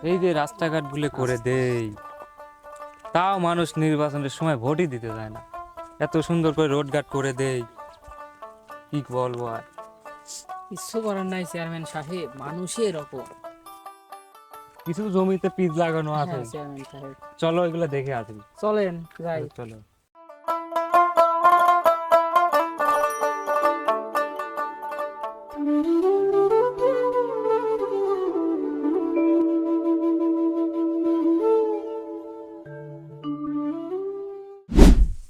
এই যে রাস্তাঘাট গুলো করে দেই, তাও মানুষ নির্বাচনের সময় ভোটই দিতে যায় না। এত সুন্দর করে রোড ঘাট করে দেই, কি বলবো আর। কিছু করার নাই চেয়ারম্যান সাহেব, মানুষই এরকম। কিছু জমিতে পিচ লাগানো আছে, হ্যাঁ চেয়ারম্যান সাহেব, চলো এগুলো দেখে আসি। চলেন যাই। চলো।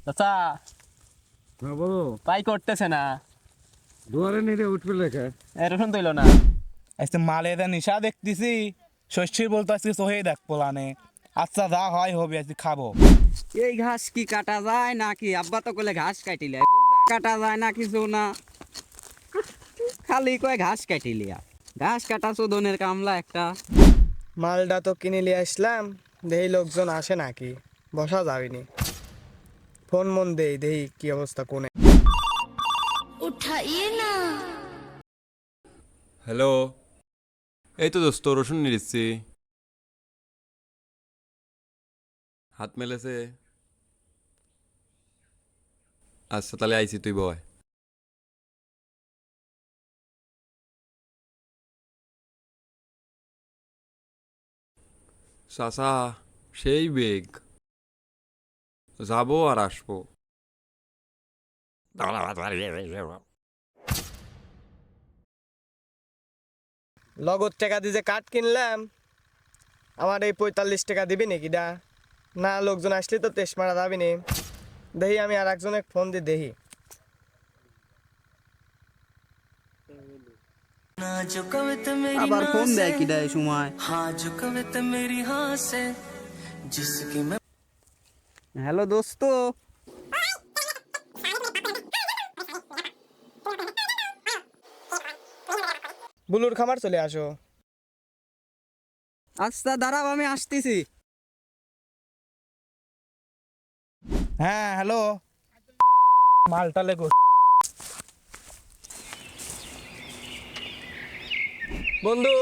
চাচা হ্যাঁ বলো, পাই করতেছে না, দুয়ারে নিরে উঠবে লেখা। এরকম তৈল না। আজকে মালের নিশা দেখতেছি, শস্যের বলতে আজকে সোহেই দেখ পোলানে। আচ্ছা যা হয় হবে, আজকে খাবো। এই ঘাস কি কাটা যায় নাকি? আব্বা তো কলে ঘাস কাটিলে কাটা যায় না কিছু না, খালি কয় ঘাস কাটিলিয়া। ঘাস কাটা চোদনের কামলা একটা। মালটা তো কিনে নিয়ে আসলাম, দেহি লোকজন আসে নাকি, বসা যাবেনি। ফোন মন দেই দেহি কি অবস্থা কোনে। হ্যালো, এই তো দোস্ত রসুন নিচ্ছি। হাত মেলেছে। আচ্ছা তাহলে আইছি, তুই বয়। চাচা সেই বেগ, যাবো আর আসবো। লগত টাকা দিয়ে যে কাঠ কিনলাম, আমার এই 45 টাকা দিবি নাকি ডা? না লোকজন আসলে তো তেস মারা যাবি নি। দেহি আমি আর একজনের ফোন দিয়ে দেহি। আবার ফোন দেয় কি দেয় সময়। হ্যালো দোস্ত, বুলুর খামার চলে আসো। আচ্ছা দাঁড়াও আমি আসতেছি। হ্যাঁ হ্যালো, মালটা লেগো। বন্ধু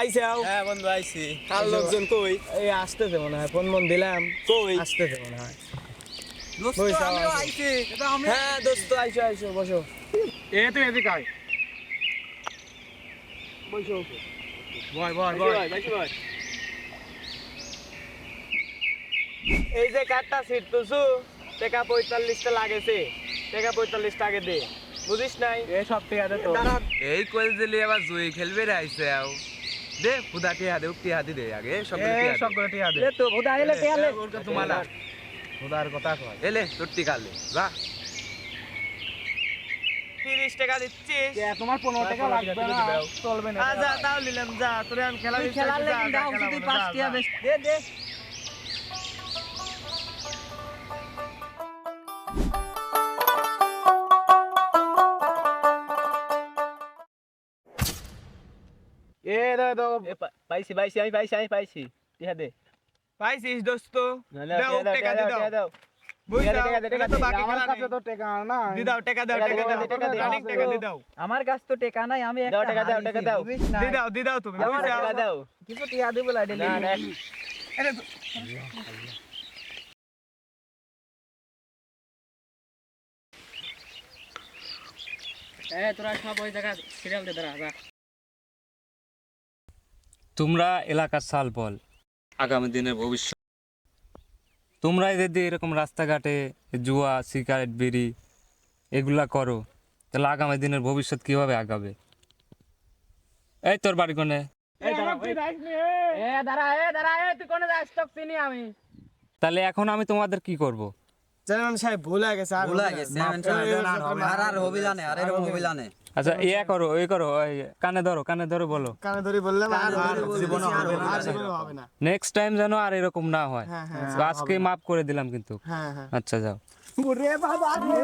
আইসে আও। হ্যাঁ বন্ধু আইছি। কাল লোকজন কই? এই আসতেছে মনে হয়, ফোন মন দিলাম কই আসতেছে মনে হয়। বইসা আও, আসো। হ্যাঁ দোস্ত আইসো আইসো, বসো। এ তুই এদিকে আয়। বসো। বয় বয় বয়। এই যে কাঠটা সিট তুলছু, টাকা 45টা লাগেছে, টাকা 45 টাকা দে, বুঝিস নাই? এই সব ঠিক আছে তো। দাঁড়া, এই কইল দিলি আবার জুই খেলবে রে আইছে আও। দে ফুদা টিয়া দে, উক্তি হাতি দে আগে সব এই টিয়া সব দে। করে টিয়া দে। এ তো বোধা এলে পেলে। তোমালা খোদার কথা কয়। এলে তোরটি কালে যা। 30 টাকা দিচ্ছিস? তোমার 15 টাকা লাগবে না, চলবে না। যা তাও নিলাম, যা তোরে আমি খেলা দিচ্ছি। খেলার লেগে দাও তুই 5 টাকা বেশ দে দে। এ দাও পাইছি পাইছি আমি পাইছি আমি পাইছি টিয়া দে। পাইছিস দোস্ত? নালে দাও টাকা দি দাও। দাও। বুঝ দাও, টাকা দে, টাকা এটা তো দে। বাকি আমার খেলা কাছে নেই। তো টাকা না। দি দাও টাকা দাও, টাকা টাকা দে, দাও, টাকা দে, রানিং টাকা দি দাও। আমার কাছ তো টাকা নাই, আমি একটা দাও টাকা দাও, টাকা দাও। দি দাও তুমি, আমার বুঝ দাও। টাকা দাও। কিছু টিয়া দিব লাইডে। না না তোরা সব ওই জায়গা সিরিয়াল দিয়ে দাঁড়া যা। তোমরা এলাকার সালপল, আগামী দিনের ভবিষ্যৎ। তোমরা যদি এরকম রাস্তাঘাটে জুয়া সিগারেট বিড়ি এগুলা করো, তাহলে আগামী দিনের ভবিষ্যৎ কিভাবে আগাবে? এই তোর বাড়ি কোনে? দাঁড়া তুই কোনে যাস? তোকে চিনি আমি। তাহলে এখন আমি তোমাদের কি করব? চেয়ারম্যান সাহেব ভুল হয়ে গেছে, আর ভুলা হবে না। গেছে মাফ করে দেন, আর হবে না। আর অভিযানে আর এরকম অভিযানে আচ্ছা ইয়া করো, এই করো, ওই কানে ধরো বলো। কানে ধরে বললাম, আর জীবনে হবে না, আর আচ্ছা। জীবনে হবে না। নেক্সট টাইম যেন আর এরকম না হয়। হ্যাঁ, হ্যাঁ, তো আজকে মাফ করে দিলাম কিন্তু। হ্যাঁ হ্যাঁ। আচ্ছা যাও। ওরে বাবা রে।